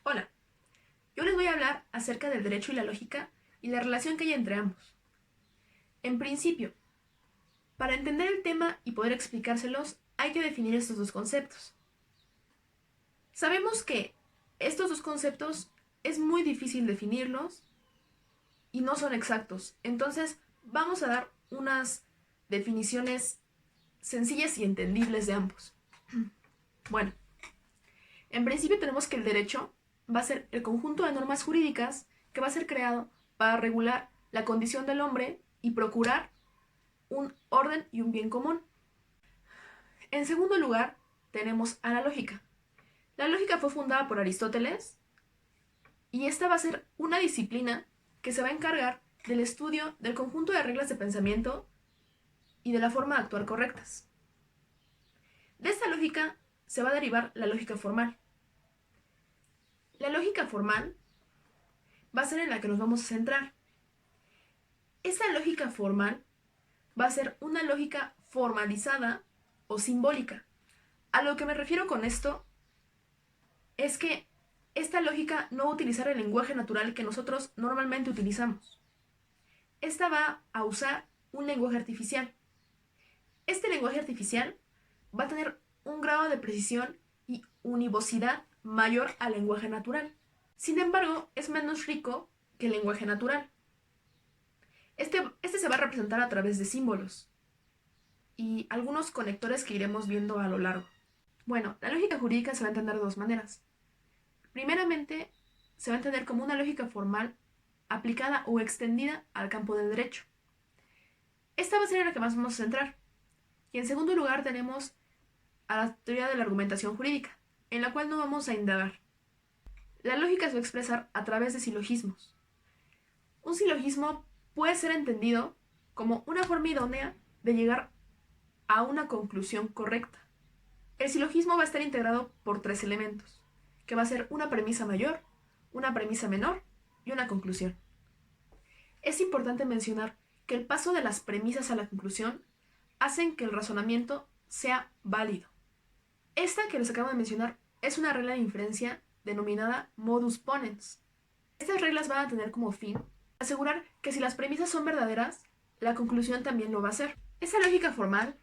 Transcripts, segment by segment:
Hola, yo les voy a hablar acerca del derecho y la lógica y la relación que hay entre ambos. En principio, para entender el tema y poder explicárselos, hay que definir estos dos conceptos. Sabemos que estos dos conceptos es muy difícil definirlos y no son exactos, entonces vamos a dar unas definiciones sencillas y entendibles de ambos. Bueno, en principio tenemos que el derecho va a ser el conjunto de normas jurídicas que va a ser creado para regular la condición del hombre y procurar un orden y un bien común. En segundo lugar, tenemos a la lógica. La lógica fue fundada por Aristóteles y esta va a ser una disciplina que se va a encargar del estudio del conjunto de reglas de pensamiento y de la forma de actuar correctas. De esta lógica se va a derivar la lógica formal. La lógica formal va a ser en la que nos vamos a centrar. Esta lógica formal va a ser una lógica formalizada o simbólica. A lo que me refiero con esto es que esta lógica no va a utilizar el lenguaje natural que nosotros normalmente utilizamos. Esta va a usar un lenguaje artificial. Este lenguaje artificial va a tener un grado de precisión y univocidad mayor al lenguaje natural. Sin embargo, es menos rico que el lenguaje natural. Este se va a representar a través de símbolos y algunos conectores que iremos viendo a lo largo. Bueno, la lógica jurídica se va a entender de dos maneras. Primeramente, se va a entender como una lógica formal aplicada o extendida al campo del derecho. Esta va a ser en la que más vamos a centrar. Y en segundo lugar tenemos a la teoría de la argumentación jurídica, en la cual no vamos a indagar. La lógica se va a expresar a través de silogismos. Un silogismo puede ser entendido como una forma idónea de llegar a una conclusión correcta. El silogismo va a estar integrado por tres elementos, que va a ser una premisa mayor, una premisa menor y una conclusión. Es importante mencionar que el paso de las premisas a la conclusión hacen que el razonamiento sea válido. Esta que les acabo de mencionar es una regla de inferencia denominada modus ponens. Estas reglas van a tener como fin asegurar que si las premisas son verdaderas, la conclusión también lo va a ser. Esa lógica formal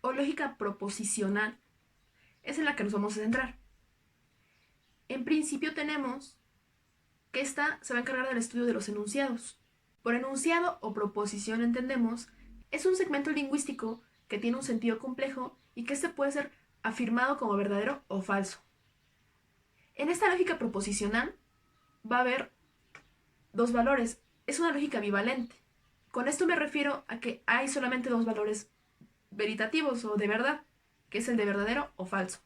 o lógica proposicional es en la que nos vamos a centrar. En principio tenemos que esta se va a encargar del estudio de los enunciados. Por enunciado o proposición entendemos, es un segmento lingüístico que tiene un sentido complejo y que este puede ser afirmado como verdadero o falso. En esta lógica proposicional va a haber dos valores. Es una lógica bivalente. Con esto me refiero a que hay solamente dos valores veritativos o de verdad, que es el de verdadero o falso.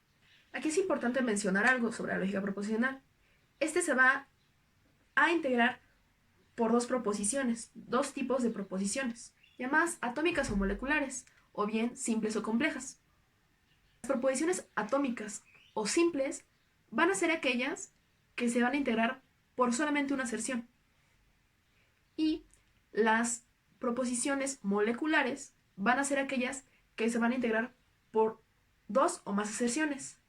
Aquí es importante mencionar algo sobre la lógica proposicional. Este se va a integrar por dos proposiciones, dos tipos de proposiciones, llamadas atómicas o moleculares, o bien simples o complejas. Las proposiciones atómicas o simples van a ser aquellas que se van a integrar por solamente una aserción. Y las proposiciones moleculares van a ser aquellas que se van a integrar por dos o más aserciones.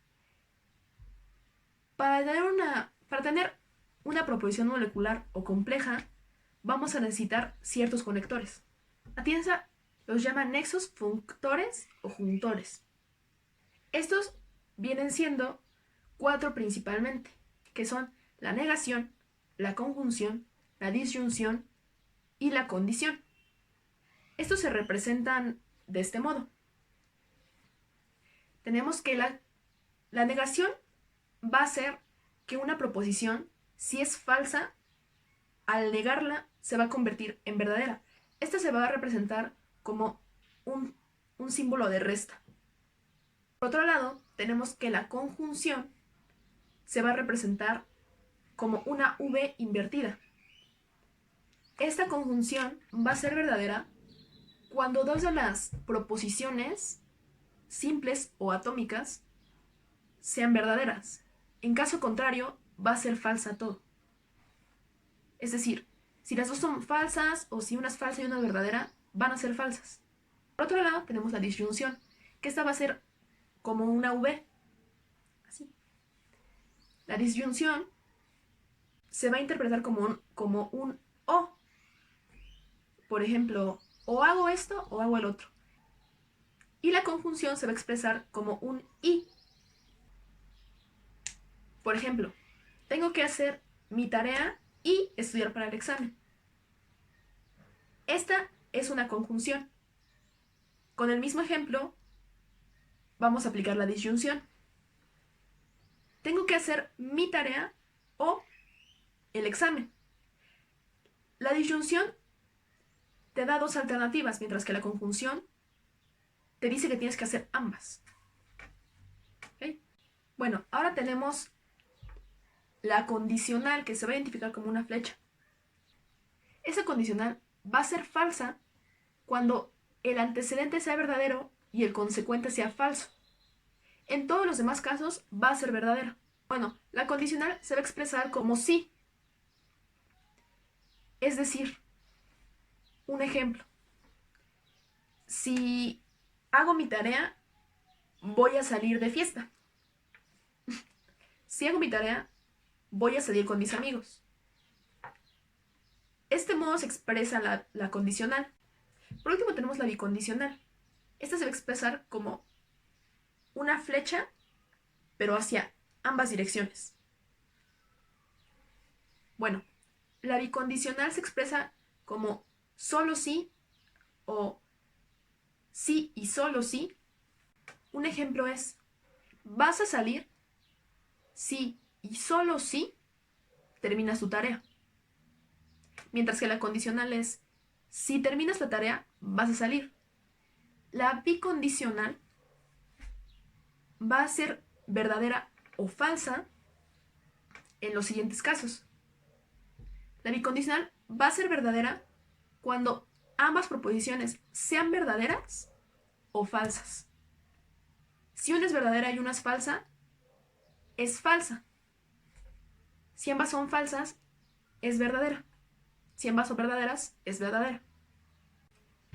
Para tener una proposición molecular o compleja, vamos a necesitar ciertos conectores. La ciencia los llama nexos functores o juntores. Estos vienen siendo cuatro principalmente, que son la negación, la conjunción, la disyunción y la condición. Estos se representan de este modo. Tenemos que la negación va a ser que una proposición, si es falsa, al negarla se va a convertir en verdadera. Esta se va a representar como un símbolo de resta. Por otro lado, tenemos que la conjunción se va a representar como una V invertida. Esta conjunción va a ser verdadera cuando dos de las proposiciones simples o atómicas sean verdaderas. En caso contrario, va a ser falsa todo. Es decir, si las dos son falsas o si una es falsa y una es verdadera, van a ser falsas. Por otro lado, tenemos la disyunción, que esta va a ser como una V. Así. La disyunción se va a interpretar como un o. Por ejemplo, o hago esto o hago el otro. Y la conjunción se va a expresar como un y. Por ejemplo, tengo que hacer mi tarea y estudiar para el examen. Esta es una conjunción. Con el mismo ejemplo, vamos a aplicar la disyunción. Tengo que hacer mi tarea o el examen. La disyunción te da dos alternativas, mientras que la conjunción te dice que tienes que hacer ambas. ¿Okay? Bueno, ahora tenemos la condicional, que se va a identificar como una flecha. Esa condicional va a ser falsa cuando el antecedente sea verdadero y el consecuente sea falso. En todos los demás casos va a ser verdadera. Bueno, la condicional se va a expresar como sí. Es decir, un ejemplo. Si hago mi tarea, voy a salir de fiesta. Si hago mi tarea, voy a salir con mis amigos. Este modo se expresa la condicional. Por último tenemos la bicondicional. Esta se va a expresar como una flecha, pero hacia ambas direcciones. Bueno, la bicondicional se expresa como solo sí o sí y solo sí. Un ejemplo es, vas a salir si y solo si terminas tu tarea. Mientras que la condicional es, si terminas la tarea, vas a salir. La bicondicional va a ser verdadera o falsa en los siguientes casos. La bicondicional va a ser verdadera cuando ambas proposiciones sean verdaderas o falsas. Si una es verdadera y una es falsa, es falsa. Si ambas son falsas, es verdadera. Si ambas son verdaderas, es verdadera.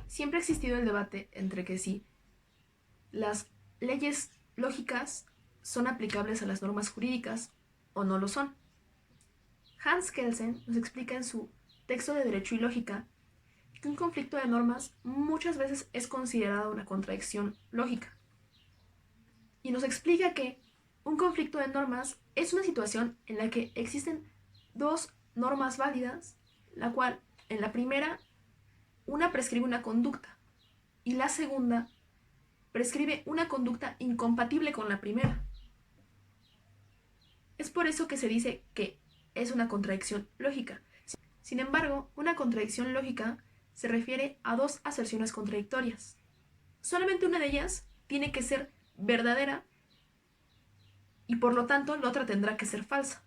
Siempre ha existido el debate entre que si las leyes lógicas son aplicables a las normas jurídicas o no lo son. Hans Kelsen nos explica en su texto de Derecho y Lógica que un conflicto de normas muchas veces es considerado una contradicción lógica. Y nos explica que un conflicto de normas es una situación en la que existen dos normas válidas, la cual en la primera una prescribe una conducta y la segunda prescribe una conducta incompatible con la primera. Es por eso que se dice que es una contradicción lógica. Sin embargo, una contradicción lógica se refiere a dos aserciones contradictorias. Solamente una de ellas tiene que ser verdadera y por lo tanto la otra tendrá que ser falsa.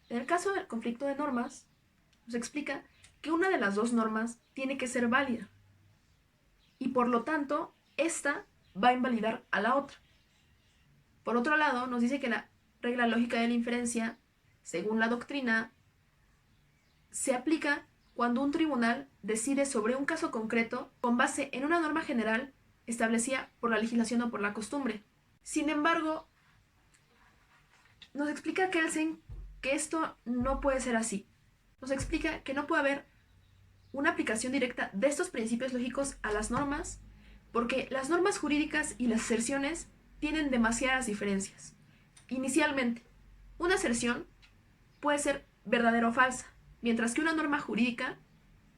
En el caso del conflicto de normas, nos explica que una de las dos normas tiene que ser válida y por lo tanto esta va a invalidar a la otra. Por otro lado, nos dice que la regla lógica de la inferencia, según la doctrina, se aplica cuando un tribunal decide sobre un caso concreto con base en una norma general establecida por la legislación o por la costumbre. Sin embargo, nos explica Kelsen que esto no puede ser así. Nos explica que no puede haber una aplicación directa de estos principios lógicos a las normas porque las normas jurídicas y las aserciones tienen demasiadas diferencias. Inicialmente, una aserción puede ser verdadera o falsa, mientras que una norma jurídica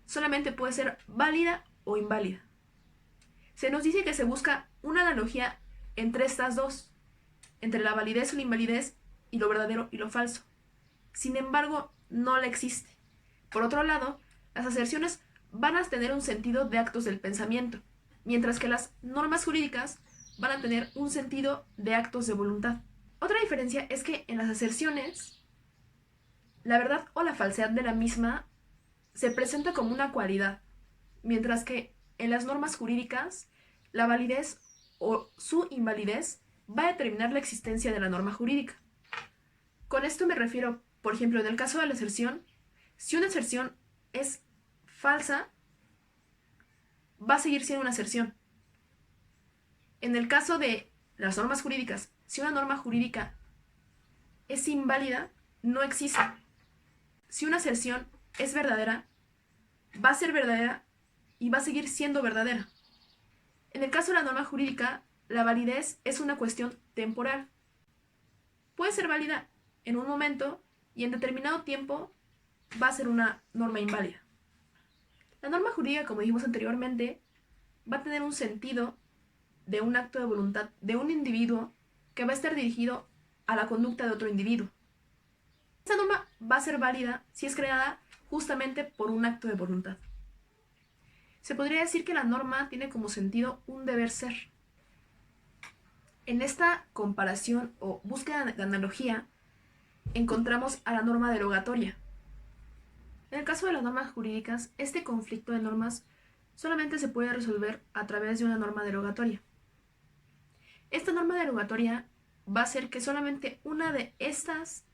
solamente puede ser válida o inválida. Se nos dice que se busca una analogía entre estas dos, entre la validez o la invalidez y lo verdadero y lo falso. Sin embargo, no la existe. Por otro lado, las aserciones van a tener un sentido de actos del pensamiento, mientras que las normas jurídicas van a tener un sentido de actos de voluntad. Otra diferencia es que en las aserciones, la verdad o la falsedad de la misma se presenta como una cualidad, mientras que en las normas jurídicas, la validez o su invalidez va a determinar la existencia de la norma jurídica. Con esto me refiero, por ejemplo, en el caso de la aserción, si una aserción es falsa, va a seguir siendo una aserción. En el caso de las normas jurídicas, si una norma jurídica es inválida, no existe. si una aserción es verdadera, va a ser verdadera y va a seguir siendo verdadera. En el caso de la norma jurídica, la validez es una cuestión temporal. Puede ser válida en un momento y en determinado tiempo va a ser una norma inválida. La norma jurídica, como dijimos anteriormente, va a tener un sentido de un acto de voluntad de un individuo que va a estar dirigido a la conducta de otro individuo. Esta norma va a ser válida si es creada justamente por un acto de voluntad. Se podría decir que la norma tiene como sentido un deber ser. En esta comparación o búsqueda de analogía, encontramos a la norma derogatoria. En el caso de las normas jurídicas, este conflicto de normas solamente se puede resolver a través de una norma derogatoria. Esta norma derogatoria va a hacer que solamente una de estas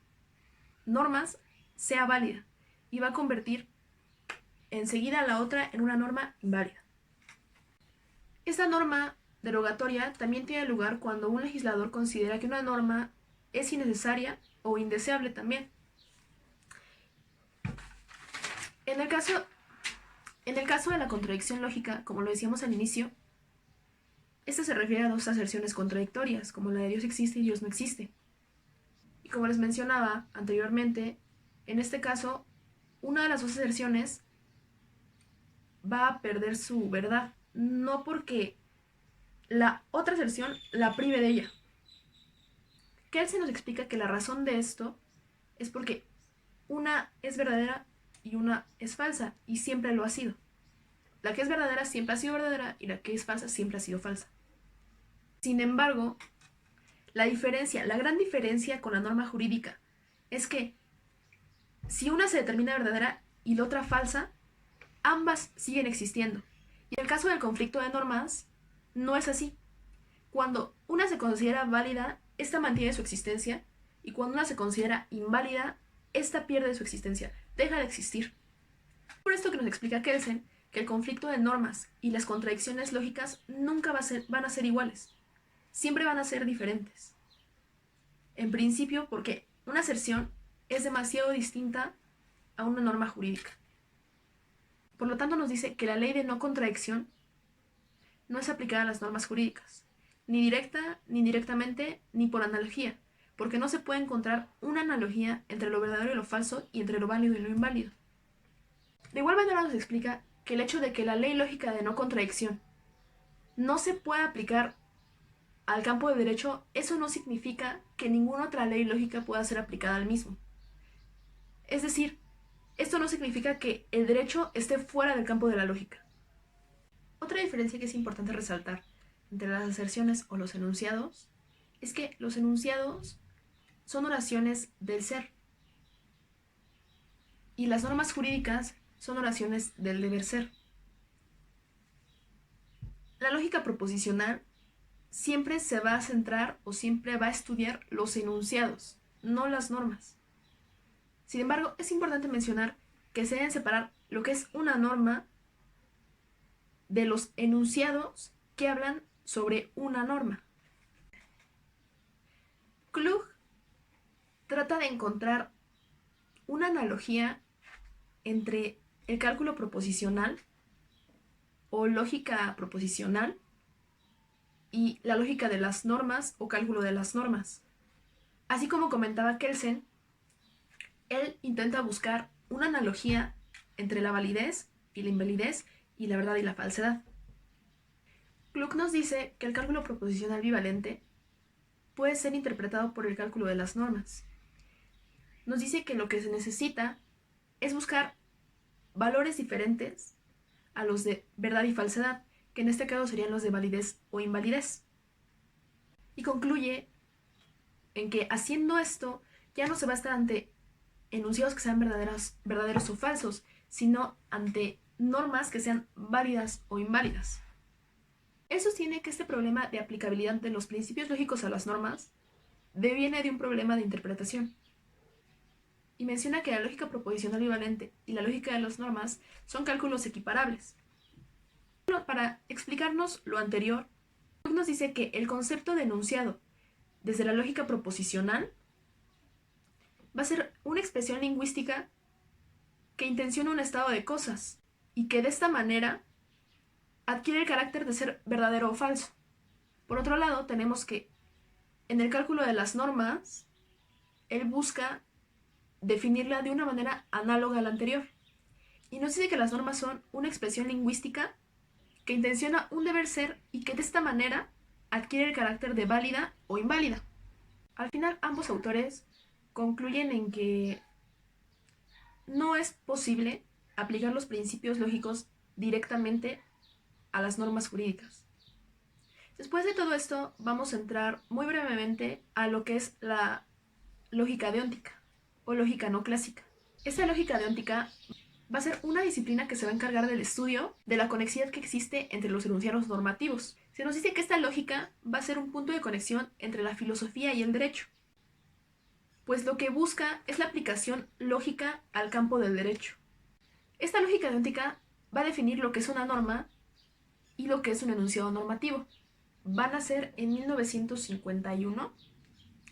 normas sea válida y va a convertir enseguida a la otra en una norma inválida. Esta norma derogatoria también tiene lugar cuando un legislador considera que una norma es innecesaria o indeseable también. En el caso de la contradicción lógica, como lo decíamos al inicio, esta se refiere a dos aserciones contradictorias, como la de Dios existe y Dios no existe. Y como les mencionaba anteriormente, en este caso, una de las dos aserciones va a perder su verdad, no porque la otra aserción la prive de ella. Kelsen nos explica que la razón de esto es porque una es verdadera y una es falsa, y siempre lo ha sido. La que es verdadera siempre ha sido verdadera y la que es falsa siempre ha sido falsa. Sin embargo, la gran diferencia con la norma jurídica es que si una se determina verdadera y la otra falsa, ambas siguen existiendo. Y en el caso del conflicto de normas, no es así. Cuando una se considera válida, esta mantiene su existencia, y cuando una se considera inválida, esta pierde su existencia, deja de existir. Por esto que nos explica Kelsen que el conflicto de normas y las contradicciones lógicas nunca van a ser iguales, siempre van a ser diferentes. En principio, porque una aserción es demasiado distinta a una norma jurídica. Por lo tanto, nos dice que la ley de no contradicción no es aplicada a las normas jurídicas, ni directa, ni indirectamente, ni por analogía, porque no se puede encontrar una analogía entre lo verdadero y lo falso y entre lo válido y lo inválido. De igual manera nos explica que el hecho de que la ley lógica de no contradicción no se pueda aplicar al campo de derecho, eso no significa que ninguna otra ley lógica pueda ser aplicada al mismo. Es decir, esto no significa que el derecho esté fuera del campo de la lógica. Otra diferencia que es importante resaltar entre las aserciones o los enunciados es que los enunciados son oraciones del ser y las normas jurídicas son oraciones del deber ser. La lógica proposicional siempre se va a centrar o siempre va a estudiar los enunciados, no las normas. Sin embargo, es importante mencionar que se deben separar lo que es una norma de los enunciados que hablan sobre una norma. Klug trata de encontrar una analogía entre el cálculo proposicional o lógica proposicional y la lógica de las normas o cálculo de las normas. Así como comentaba Kelsen, él intenta buscar una analogía entre la validez y la invalidez y la verdad y la falsedad. Klug nos dice que el cálculo proposicional bivalente puede ser interpretado por el cálculo de las normas. Nos dice que lo que se necesita es buscar valores diferentes a los de verdad y falsedad, que en este caso serían los de validez o invalidez. Y concluye en que haciendo esto ya no se va a estar ante enunciados que sean verdaderos o falsos, sino ante normas que sean válidas o inválidas. Él sostiene que este problema de aplicabilidad de los principios lógicos a las normas deviene de un problema de interpretación. Y menciona que la lógica proposicional bivalente y la lógica de las normas son cálculos equiparables. Para explicarnos lo anterior, nos dice que el concepto de enunciado desde la lógica proposicional va a ser una expresión lingüística que intenciona un estado de cosas y que de esta manera adquiere el carácter de ser verdadero o falso. Por otro lado, tenemos que en el cálculo de las normas, él busca definirla de una manera análoga a la anterior. Y nos dice que las normas son una expresión lingüística que intenciona un deber ser y que de esta manera adquiere el carácter de válida o inválida. Al final, ambos autores concluyen en que no es posible aplicar los principios lógicos directamente a las normas jurídicas. Después de todo esto, vamos a entrar muy brevemente a lo que es la lógica deóntica o lógica no clásica. Esta lógica deóntica va a ser una disciplina que se va a encargar del estudio de la conexidad que existe entre los enunciados normativos. Se nos dice que esta lógica va a ser un punto de conexión entre la filosofía y el derecho, pues lo que busca es la aplicación lógica al campo del derecho. Esta lógica deóntica va a definir lo que es una norma y lo que es un enunciado normativo. Van a ser en 1951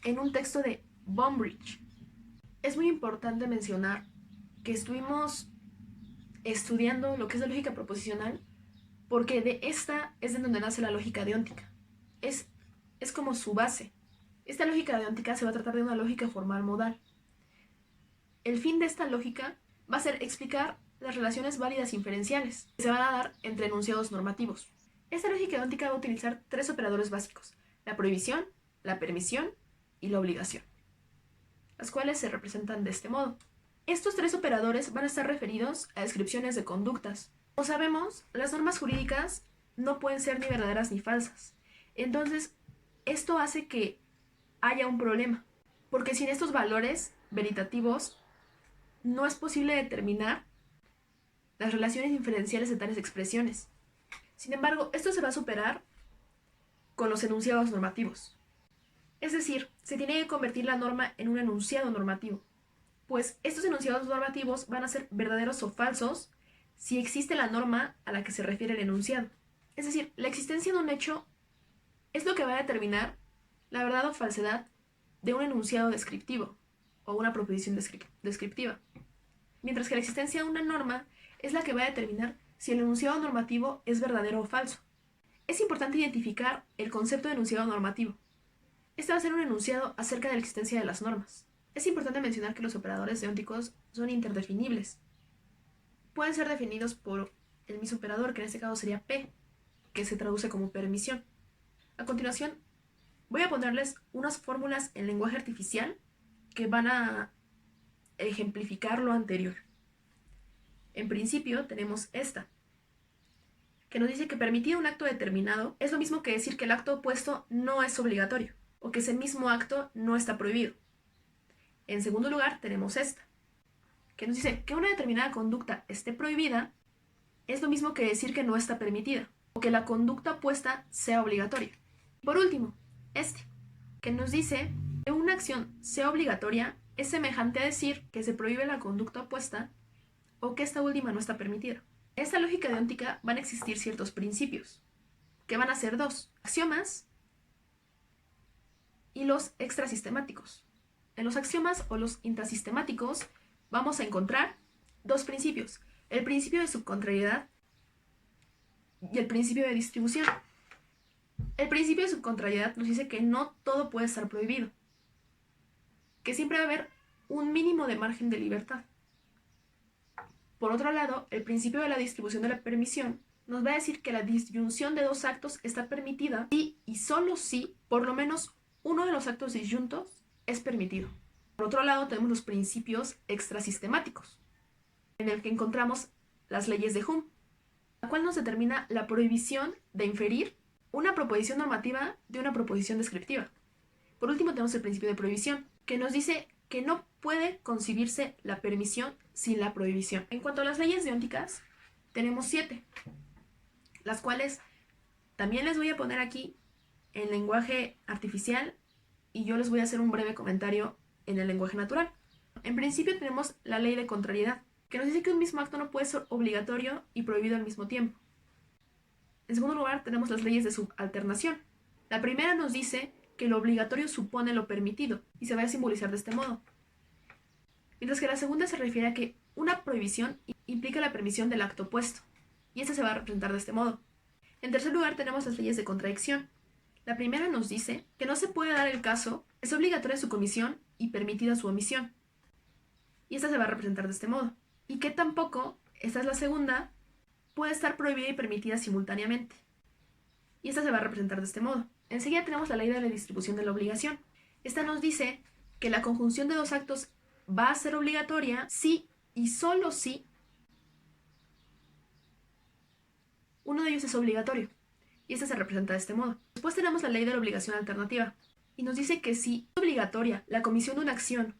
en un texto de Bombridge. Es muy importante mencionar que estuvimos estudiando lo que es la lógica proposicional porque de esta es de donde nace la lógica deóntica. Es como su base. Esta lógica deóntica se va a tratar de una lógica formal modal. El fin de esta lógica va a ser explicar las relaciones válidas inferenciales que se van a dar entre enunciados normativos. Esta lógica deóntica va a utilizar tres operadores básicos: la prohibición, la permisión y la obligación, las cuales se representan de este modo. Estos tres operadores van a estar referidos a descripciones de conductas. Como sabemos, las normas jurídicas no pueden ser ni verdaderas ni falsas. Entonces, esto hace que haya un problema, porque sin estos valores veritativos no es posible determinar las relaciones inferenciales de tales expresiones. Sin embargo, esto se va a superar con los enunciados normativos. Es decir, se tiene que convertir la norma en un enunciado normativo, pues estos enunciados normativos van a ser verdaderos o falsos si existe la norma a la que se refiere el enunciado. Es decir, la existencia de un hecho es lo que va a determinar la verdad o falsedad de un enunciado descriptivo o una proposición descriptiva, mientras que la existencia de una norma es la que va a determinar si el enunciado normativo es verdadero o falso. Es importante identificar el concepto de enunciado normativo. Este va a ser un enunciado acerca de la existencia de las normas. Es importante mencionar que los operadores deónticos son interdefinibles. Pueden ser definidos por el mismo operador, que en este caso sería P, que se traduce como permisión. A continuación, voy a ponerles unas fórmulas en lenguaje artificial que van a ejemplificar lo anterior. En principio tenemos esta, que nos dice que permitir un acto determinado es lo mismo que decir que el acto opuesto no es obligatorio, o que ese mismo acto no está prohibido. En segundo lugar tenemos esta, que nos dice que una determinada conducta esté prohibida es lo mismo que decir que no está permitida, o que la conducta opuesta sea obligatoria. Por último, este, que nos dice que una acción sea obligatoria es semejante a decir que se prohíbe la conducta opuesta o que esta última no está permitida. En esta lógica deóntica van a existir ciertos principios, que van a ser dos: axiomas y los extrasistemáticos. En los axiomas o los intrasistemáticos vamos a encontrar dos principios: el principio de subcontrariedad y el principio de distribución. El principio de subcontrariedad nos dice que no todo puede estar prohibido, que siempre va a haber un mínimo de margen de libertad. Por otro lado, el principio de la distribución de la permisión nos va a decir que la disyunción de dos actos está permitida si y solo si por lo menos uno de los actos disyuntos es permitido. Por otro lado, tenemos los principios extrasistemáticos, en el que encontramos las leyes de Hume, la cual nos determina la prohibición de inferir una proposición normativa de una proposición descriptiva. Por último, tenemos el principio de prohibición, que nos dice que no puede concebirse la permisión sin la prohibición. En cuanto a las leyes deónticas, tenemos 7, las cuales también les voy a poner aquí en lenguaje artificial y yo les voy a hacer un breve comentario en el lenguaje natural. En principio tenemos la ley de contrariedad, que nos dice que un mismo acto no puede ser obligatorio y prohibido al mismo tiempo. En segundo lugar, tenemos las leyes de subalternación. La primera nos dice que lo obligatorio supone lo permitido y se va a simbolizar de este modo. mientras que la segunda se refiere a que una prohibición implica la permisión del acto opuesto, y esta se va a representar de este modo. En tercer lugar tenemos las leyes de contradicción. La primera nos dice que no se puede dar el caso, es obligatoria su comisión y permitida su omisión, y esta se va a representar de este modo. Y que tampoco, esta es la segunda, puede estar prohibida y permitida simultáneamente, y esta se va a representar de este modo. Enseguida tenemos la ley de la distribución de la obligación. Esta nos dice que la conjunción de dos actos va a ser obligatoria si y solo si uno de ellos es obligatorio, y esta se representa de este modo. Después tenemos la ley de la obligación alternativa, y nos dice que si es obligatoria la comisión de una acción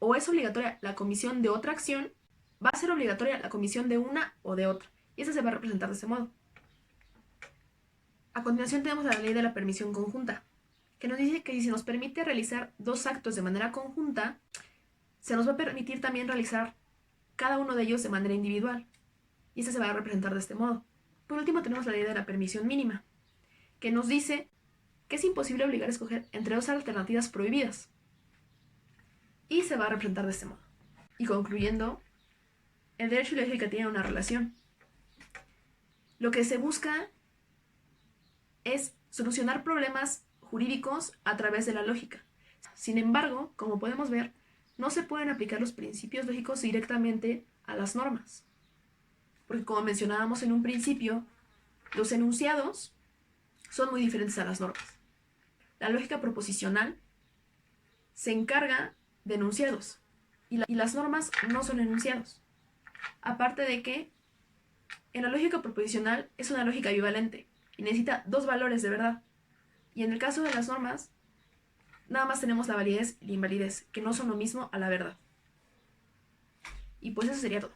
o es obligatoria la comisión de otra acción, va a ser obligatoria la comisión de una o de otra, y esta se va a representar de este modo. A continuación tenemos la ley de la permisión conjunta, que nos dice que si se nos permite realizar dos actos de manera conjunta, se nos va a permitir también realizar cada uno de ellos de manera individual, y esta se va a representar de este modo. Por último tenemos la ley de la permisión mínima, que nos dice que es imposible obligar a escoger entre dos alternativas prohibidas, y se va a representar de este modo. Y concluyendo, el derecho y la lógica tienen una relación. Lo que se busca es solucionar problemas jurídicos a través de la lógica. Sin embargo, como podemos ver, no se pueden aplicar los principios lógicos directamente a las normas. Porque como mencionábamos en un principio, los enunciados son muy diferentes a las normas. La lógica proposicional se encarga de enunciados y las normas no son enunciados. Aparte de que en la lógica proposicional es una lógica bivalente y necesita dos valores de verdad. Y en el caso de las normas, nada más tenemos la validez y la invalidez, que no son lo mismo a la verdad. Y pues eso sería todo.